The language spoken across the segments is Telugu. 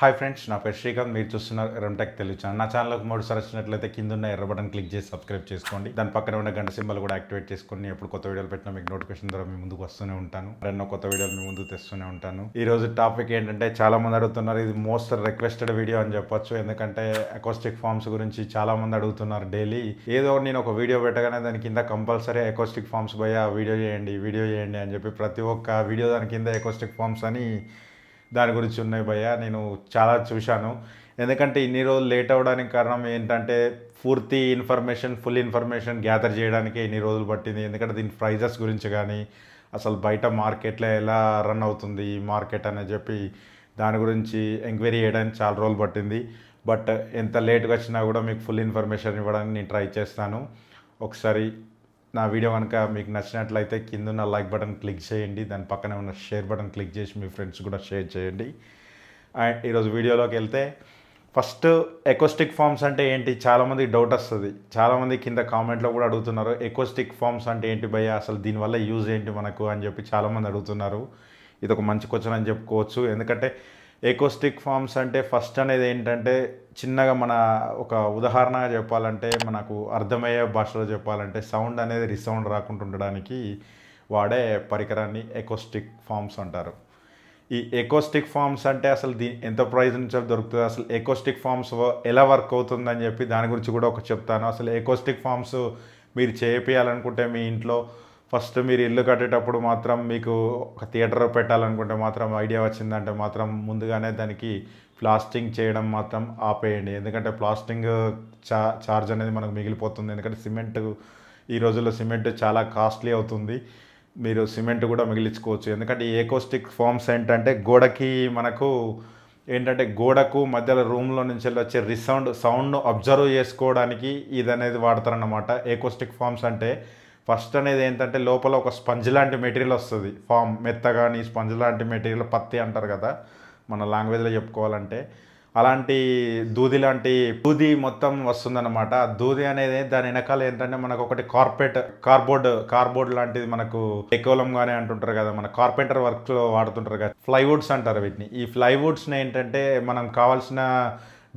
హాయ్ ఫ్రెండ్స్, నా పేరు శ్రీకాంత్. మీరు చూస్తున్నారు ఎర్రంటెక్ తెలుగు ఛానల్. నా ఛానల్కి మూడుసారి వచ్చినట్లయితే కింద ఉన్న ఎర్ర బటన్ క్లిక్ చేసి సబ్స్క్రైబ్ చేసుకోండి. దాని పక్కన ఉన్న గంట సింబల్ కూడా యాక్టివేట్ చేసుకొని ఎప్పుడు కొత్త వీడియోలు పెట్టినా మీకు నోటిఫికేషన్ ద్వారా మీ ముందుకు వస్తూనే ఉంటాను. ఎన్నో కొత్త వీడియోలు మీ ముందుకు తెస్తూనే ఉంటాను. ఈ రోజు టాపిక్ ఏంటంటే, చాలా మంది అడుగుతున్నారు, ఇది మోస్ట్ రిక్వెస్టెడ్ వీడియో అని చెప్పొచ్చు. ఎందుకంటే అకౌస్టిక్ ఫార్మ్స్ గురించి చాలా మంది అడుగుతున్నారు డైలీ. ఏదో నేను ఒక వీడియో పెట్టగానే దాని కింద కంపల్సరీ అకౌస్టిక్ ఫార్మ్స్ భయ్యా వీడియో చేయండి అని చెప్పి ప్రతి ఒక్క వీడియో దాని కింద అకౌస్టిక్ ఫార్మ్స్ అని దాని గురించి ఉన్నాయి భయ్య. నేను చాలా చూశాను. ఎందుకంటే ఇన్ని రోజులు లేట్ అవ్వడానికి కారణం ఏంటంటే, పూర్తి ఫుల్ ఇన్ఫర్మేషన్ గ్యాదర్ చేయడానికి ఇన్ని రోజులు పట్టింది. ఎందుకంటే దీని ప్రైజెస్ గురించి కానీ, అసలు బయట మార్కెట్లో ఎలా రన్ అవుతుంది ఈ మార్కెట్ అని చెప్పి దాని గురించి ఎంక్వైరీ చేయడానికి చాలా రోజులు పట్టింది. బట్ ఎంత లేట్గా వచ్చినా కూడా మీకు ఫుల్ ఇన్ఫర్మేషన్ ఇవ్వడానికి నేను ట్రై చేస్తాను. ఒకసారి నా వీడియో కనుక మీకు నచ్చినట్లయితే కింద ఉన్న లైక్ బటన్ క్లిక్ చేయండి. దాని పక్కనే ఉన్న షేర్ బటన్ క్లిక్ చేసి మీ ఫ్రెండ్స్ కూడా షేర్ చేయండి. అండ్ ఈరోజు వీడియోలోకి వెళ్తే, ఫస్ట్ అకౌస్టిక్ ఫార్మ్స్ అంటే ఏంటి, చాలామందికి డౌట్ వస్తుంది. చాలామంది కింద కామెంట్లో కూడా అడుగుతున్నారు, అకౌస్టిక్ ఫార్మ్స్ అంటే ఏంటి భయ్య, అసలు దీనివల్ల యూజ్ ఏంటి మనకు అని చెప్పి చాలామంది అడుగుతున్నారు. ఇది ఒక మంచి క్వశ్చన్ అని చెప్పుకోవచ్చు. ఎందుకంటే అకౌస్టిక్ ఫార్మ్స్ అంటే ఫస్ట్ అనేది ఏంటంటే, చిన్నగా మన ఒక ఉదాహరణగా చెప్పాలంటే, మనకు అర్థమయ్యే భాషలో చెప్పాలంటే, సౌండ్ అనేది రిసౌండ్ రాకుండా ఉండడానికి వాడే పరికరాన్ని అకౌస్టిక్ ఫార్మ్స్ అంటారు. ఈ అకౌస్టిక్ ఫార్మ్స్ అంటే అసలు ఎంత ప్రైస్ నుంచి దొరుకుతుంది, అసలు అకౌస్టిక్ ఫార్మ్స్ ఎలా వర్క్ అవుతుందని చెప్పి దాని గురించి కూడా ఒక చెప్తాను. అసలు అకౌస్టిక్ ఫార్మ్స్ మీరు చేయాలనుకుంటే మీ ఇంట్లో ఫస్ట్ మీరు ఇల్లు కట్టేటప్పుడు మాత్రం, మీకు ఒక థియేటర్ పెట్టాలనుకుంటే మాత్రం ఐడియా వచ్చిందంటే మాత్రం ముందుగానే దానికి ప్లాస్టింగ్ చేయడం మాత్రం ఆపేయండి. ఎందుకంటే ప్లాస్టింగ్ చార్జ్ అనేది మనకు మిగిలిపోతుంది. ఎందుకంటే సిమెంట్, ఈ రోజుల్లో సిమెంట్ చాలా కాస్ట్లీ అవుతుంది. మీరు సిమెంట్ కూడా మిగిలించుకోవచ్చు. ఎందుకంటే ఈ అకౌస్టిక్ ఫార్మ్స్ ఏంటంటే, గోడకు మధ్యలో రూమ్లో నుంచి వచ్చే సౌండ్ను అబ్జర్వ్ చేసుకోవడానికి ఇది అనేది వాడతారన్నమాట. అకౌస్టిక్ ఫార్మ్స్ అంటే ఫస్ట్ అనేది ఏంటంటే, లోపల ఒక స్పంజ్ లాంటి మెటీరియల్ వస్తుంది. ఫామ్ మెత్తగాని స్పంజ్ లాంటి మెటీరియల్, పత్తి అంటారు కదా మన లాంగ్వేజ్లో చెప్పుకోవాలంటే, అలాంటి దూది మొత్తం వస్తుందన్నమాట. ఆ దూది అనేది దాని వెనకాల ఏంటంటే, మనకు ఒకటి కార్బోర్డ్ లాంటిది, మనకు ఎకోలంగానే అంటుంటారు కదా, మన కార్పెంటర్ వర్క్లో వాడుతుంటారు కదా, ఫ్లైవుడ్స్ అంటారు వీటిని. ఈ ఫ్లైవుడ్స్ని ఏంటంటే మనం కావాల్సిన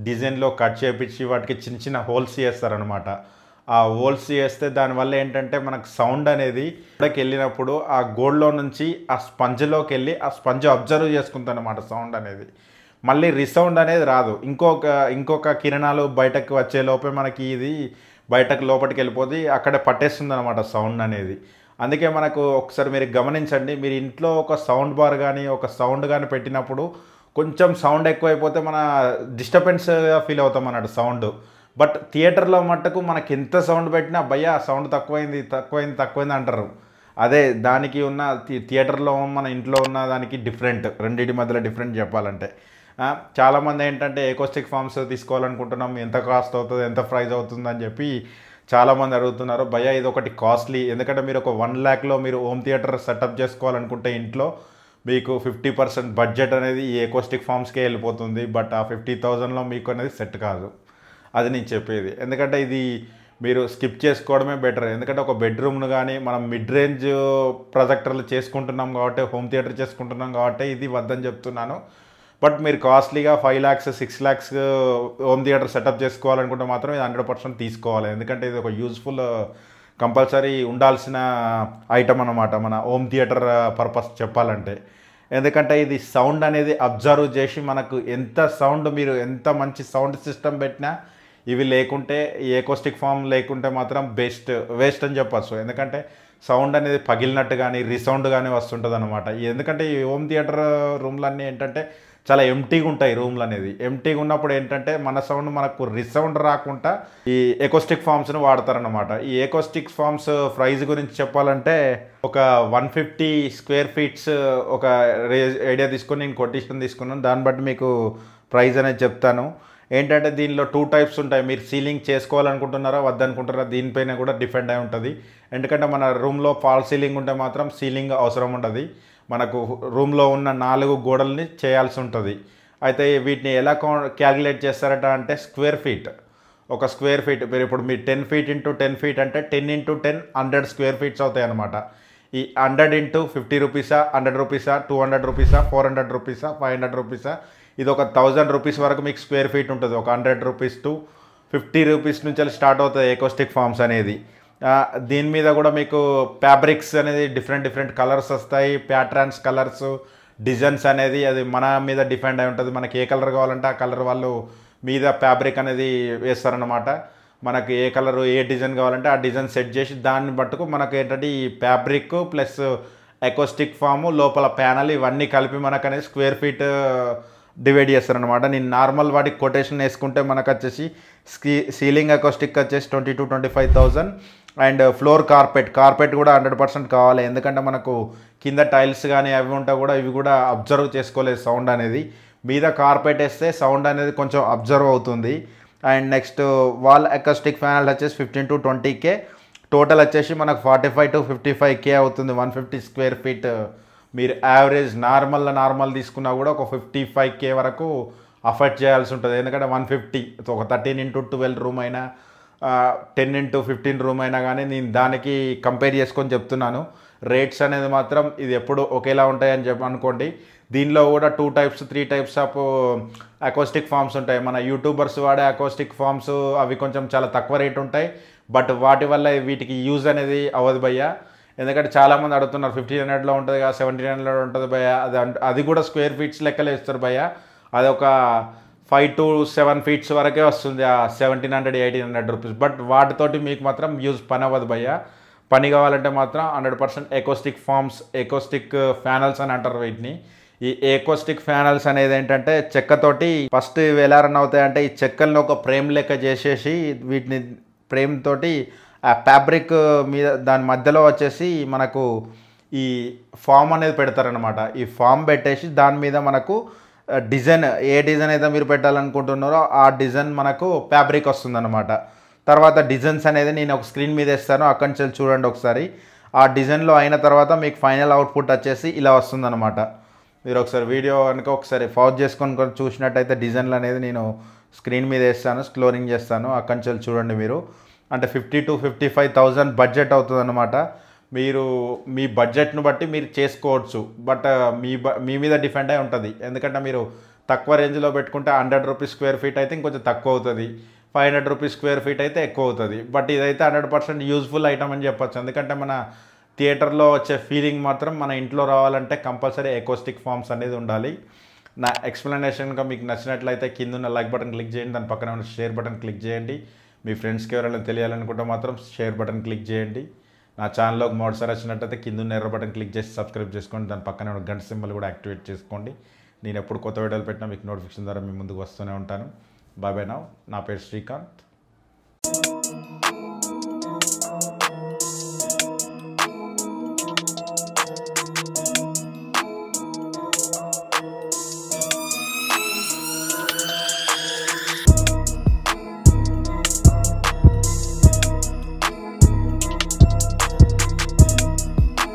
డిజైన్లో కట్ చేపించి వాటికి చిన్న చిన్న హోల్స్ చేస్తారనమాట. ఆ హోల్స్ చేస్తే దానివల్ల ఏంటంటే, మనకు సౌండ్ అనేది గోడకి వెళ్ళినప్పుడు ఆ గోడలో నుంచి ఆ స్పంజ్లోకి వెళ్ళి ఆ స్పంజ్ అబ్జర్వ్ చేసుకుంటుంది అనమాట సౌండ్ అనేది. మళ్ళీ రిసౌండ్ అనేది రాదు. ఇంకొక కిరణాలు బయటకు వచ్చే లోపే మనకి ఇది బయటకు లోపలికి వెళ్ళిపోతే అక్కడే పట్టేస్తుంది అనమాట సౌండ్ అనేది. అందుకే మనకు ఒకసారి మీరు గమనించండి, మీరు ఇంట్లో ఒక సౌండ్ బార్ కానీ ఒక సౌండ్ కానీ పెట్టినప్పుడు కొంచెం సౌండ్ ఎక్కువైపోతే మన డిస్టర్బెన్స్గా ఫీల్ అవుతాం అన్నట్టు సౌండ్. బట్ థియేటర్లో మట్టుకు మనకి ఎంత సౌండ్ పెట్టినా భయ్యా సౌండ్ తక్కువైంది అంటారు. అదే దానికి ఉన్న థియేటర్లో మన ఇంట్లో ఉన్న దానికి డిఫరెంట్, రెండింటి మధ్యలో డిఫరెంట్ చెప్పాలంటే. చాలామంది ఏంటంటే అకౌస్టిక్ ఫార్మ్స్ తీసుకోవాలనుకుంటున్నాం, ఎంత కాస్ట్ అవుతుంది, ఎంత ప్రైస్ అవుతుంది అని చెప్పి చాలామంది అడుగుతున్నారు. భయ్యా ఇది ఒకటి కాస్ట్లీ. ఎందుకంటే మీరు ఒక 1 lakhలో మీరు హోమ్ థియేటర్ సెటప్ చేసుకోవాలనుకుంటే ఇంట్లో మీకు 50% బడ్జెట్ అనేది ఈ అకౌస్టిక్ ఫార్మ్స్కే వెళ్ళిపోతుంది. బట్ ఆ 50,000లో మీకు అనేది సెట్ కాదు, అది నేను చెప్పేది. ఎందుకంటే ఇది మీరు స్కిప్ చేసుకోవడమే బెటర్. ఎందుకంటే ఒక బెడ్రూమ్ను కానీ మనం మిడ్ రేంజ్ ప్రొజెక్టర్లు చేసుకుంటున్నాం కాబట్టి, హోమ్ థియేటర్ చేసుకుంటున్నాం కాబట్టి ఇది వద్దని చెప్తున్నాను. బట్ మీరు కాస్ట్లీగా 5 lakhs 6 lakhs home theatre setup చేసుకోవాలనుకుంటే మాత్రం ఇది 100% తీసుకోవాలి. ఎందుకంటే ఇది ఒక యూజ్ఫుల్, కంపల్సరీ ఉండాల్సిన ఐటమ్ అన్నమాట మన హోమ్ థియేటర్ పర్పస్ చెప్పాలంటే. ఎందుకంటే ఇది సౌండ్ అనేది అబ్జర్వ్ చేసి మనకు మీరు ఎంత మంచి సౌండ్ సిస్టమ్ పెట్టినా ఇవి లేకుంటే, ఈ అకౌస్టిక్ ఫార్మ్ లేకుంటే మాత్రం వేస్ట్ అని చెప్పచ్చు. ఎందుకంటే సౌండ్ అనేది పగిలినట్టు కానీ రిసౌండ్ కానీ వస్తుంటుంది అనమాట. ఎందుకంటే ఈ హోమ్ థియేటర్ రూమ్లన్నీ ఏంటంటే చాలా ఎంటీగా ఉంటాయి. రూమ్లు అనేది ఎంటీగా ఉన్నప్పుడు ఏంటంటే మన సౌండ్ మనకు రిసౌండ్ రాకుండా ఈ అకౌస్టిక్ ఫార్మ్స్ని వాడతారనమాట. ఈ అకౌస్టిక్ ఫార్మ్స్ ప్రైస్ గురించి చెప్పాలంటే, ఒక 150 square feet ఒక ఐడియా తీసుకొని నేను కొటేషన్ తీసుకున్నాను. దాన్ని బట్టి మీకు ప్రైస్ అనేది చెప్తాను. ఏంటంటే దీనిలో 2 types ఉంటాయి. మీరు సీలింగ్ చేసుకోవాలనుకుంటున్నారా వద్దనుకుంటారా దీనిపైన కూడా డిపెండ్ అయి ఉంటుంది. ఎందుకంటే మన రూమ్లో ఫాల్ సీలింగ్ ఉంటే మాత్రం సీలింగ్ అవసరం ఉండదు. మనకు రూమ్లో ఉన్న 4 గోడల్ని చేయాల్సి ఉంటుంది. అయితే వీటిని ఎలా క్యాలిక్యులేట్ చేస్తారట అంటే, ఒక స్క్వేర్ ఫీట్ మీరు 10 feet into 10 feet అంటే 10 into 10 100 square feet అవుతాయి అనమాట. ఈ 100 into 50 రూపీసా, 100 రూపీసా, 200 రూపీసా, 400 రూపీసా, 500 రూపీసా, ఇది ఒక 1000 రూపీస్ వరకు మీకు స్క్వేర్ ఫీట్ ఉంటుంది. ఒక 100 రూపీస్ టు 50 రూపీస్ నుంచి స్టార్ట్ అవుతుంది ఎకోస్టిక్ ఫార్మ్స్ అనేది. దీని మీద కూడా మీకు ఫ్యాబ్రిక్స్ అనేది డిఫరెంట్ కలర్స్ వస్తాయి, ప్యాటర్న్స్, కలర్స్, డిజైన్స్ అనేది అది మన మీద డిపెండ్ అయి ఉంటుంది. మనకి ఏ కలర్ కావాలంటే ఆ కలర్ వాళ్ళు మీద ఫ్యాబ్రిక్ అనేది వేస్తారనమాట. మనకి ఏ కలర్ ఏ డిజైన్ కావాలంటే ఆ డిజైన్ సెట్ చేసి దాన్ని బట్టుకు మనకు ఏంటంటే ఈ ఫ్యాబ్రిక్ ప్లస్ అకోస్టిక్ ఫాము లోపల ప్యానల్ ఇవన్నీ కలిపి మనకు అనేది స్క్వేర్ ఫీట్ డివైడ్ చేస్తారనమాట. నేను నార్మల్ వాటికి కొటేషన్ వేసుకుంటే మనకు వచ్చేసి సీలింగ్ అకోస్టిక్ వచ్చేసి 20,000-25,000 అండ్ ఫ్లోర్ కార్పెట్ కూడా 100% కావాలి. ఎందుకంటే మనకు కింద టైల్స్ కానీ అవి ఉంటా కూడా ఇవి కూడా అబ్జర్వ్ చేసుకోలేదు సౌండ్ అనేది. మీద కార్పెట్ వేస్తే సౌండ్ అనేది కొంచెం అబ్జర్వ్ అవుతుంది. And next wall acoustic panel వచ్చేసి 15-20K, టోటల్ వచ్చేసి మనకు 45-55K అవుతుంది. 150 స్క్వేర్ ఫీట్ మీరు యావరేజ్ నార్మల్ తీసుకున్నా కూడా ఒక 55K వరకు అఫర్ట్ చేయాల్సి ఉంటుంది. ఎందుకంటే 150 ఒక 13x12 రూమ్ అయినా 10x15 రూమ్ అయినా కానీ నేను దానికి కంపేర్ చేసుకొని చెప్తున్నాను. రేట్స్ అనేది మాత్రం ఇది ఎప్పుడు ఒకేలా ఉంటాయని అనుకోండి. దీనిలో కూడా 2 types 3 types of acoustic forms ఉంటాయి. మన యూట్యూబర్స్ వాడే అకోస్టిక్ ఫార్మ్స్ అవి కొంచెం చాలా తక్కువ రేట్ ఉంటాయి. బట్ వాటి వల్ల వీటికి యూజ్ అనేది అవ్వదు భయ్యా. ఎందుకంటే చాలామంది అడుగుతున్నారు 1500లో ఉంటుంది కదా, 1700లో ఉంటుంది భయ్యా. అది కూడా స్క్వేర్ ఫీట్స్ లెక్కలు ఇస్తారు భయ్యా. అది ఒక 5 to 7 feet వరకే వస్తుంది ఆ 1700-1800 రూపీస్. బట్ వాటితోటి మీకు మాత్రం యూజ్ పని అవ్వదు భయ్యా. పని కావాలంటే మాత్రం 100% ఎకోస్టిక్ ఫార్మ్స్, ఎకోస్టిక్ ఫ్యానల్స్ అని అంటారు వీటిని. ఈ ఎకోస్టిక్ ఫ్యానల్స్ అనేది ఏంటంటే చెక్కతోటి ఫస్ట్ ఎలా రన్ అవుతాయంటే ఈ చెక్కల్ని ఒక ఫ్రేమ్ లెక్క చేసేసి వీటిని ఫ్రేమ్ తోటి ఆ ఫ్యాబ్రిక్ మీద దాని మధ్యలో వచ్చేసి మనకు ఈ ఫామ్ అనేది పెడతారనమాట. ఈ ఫామ్ పెట్టేసి దాని మీద మనకు డిజైన్ ఏ డిజైన్ అయితే మీరు పెట్టాలనుకుంటున్నారో ఆ డిజైన్ మనకు ఫ్యాబ్రిక్ వస్తుందన్నమాట. తర్వాత డిజైన్స్ అనేది నేను ఒక స్క్రీన్ మీద వేస్తాను, అక్కడి నుంచి చూడండి ఒకసారి. ఆ డిజైన్లో అయిన తర్వాత మీకు ఫైనల్ అవుట్పుట్ వచ్చేసి ఇలా వస్తుందన్నమాట. మీరు ఒకసారి వీడియో కనుక ఒకసారి పాజ్ చేసుకొని చూసినట్టయితే డిజైన్లు అనేది నేను స్క్రీన్ మీద వేస్తాను, స్క్రోలింగ్ చేస్తాను, అక్కడి నుంచి చూడండి మీరు. అంటే 50,000-55,000 బడ్జెట్ అవుతుందన్నమాట. మీరు మీ బడ్జెట్ను బట్టి మీరు చేసుకోవచ్చు. బట్ మీ మీద డిపెండ్ అయి ఉంటుంది. ఎందుకంటే మీరు తక్కువ రేంజ్లో పెట్టుకుంటే 100 రూపీస్ స్క్వేర్ ఫీట్ అయితే ఇంకొంచెం తక్కువ అవుతుంది, 500 రూపీస్ స్క్వేర్ ఫీట్ అయితే ఎక్కువ అవుతుంది. బట్ ఇదైతే 100% యూజ్ఫుల్ ఐటమ్ అని చెప్పొచ్చు. ఎందుకంటే మన థియేటర్లో వచ్చే ఫీలింగ్ మాత్రం మన ఇంట్లో రావాలంటే కంపల్సరీ ఎకోస్టిక్ ఫార్మ్స్ అనేది ఉండాలి. నా ఎక్స్ప్లెనేషన్గా మీకు నచ్చినట్లయితే కింద ఉన్న లైక్ బటన్ క్లిక్ చేయండి, దాని పక్కన ఉన్న షేర్ బటన్ క్లిక్ చేయండి. మీ ఫ్రెండ్స్కి ఎవరైనా తెలియాలనుకుంటే మాత్రం షేర్ బటన్ క్లిక్ చేయండి. నా ఛానల్లోకి మొదటిసారి వచ్చినట్టయితే కింద ఉన్న ఎర్ర బటన్ క్లిక్ చేసి సబ్స్క్రైబ్ చేసుకోండి, దాని పక్కన ఉన్న గంట సింబల్ కూడా యాక్టివేట్ చేసుకోండి. నేను ఎప్పుడు కొత్త వీడియోలు పెట్టినా మీకు నోటిఫికేషన్ ద్వారా మీ ముందుకు వస్తూనే ఉంటాను. Bye bye. నా పేరు శ్రీకాంత్.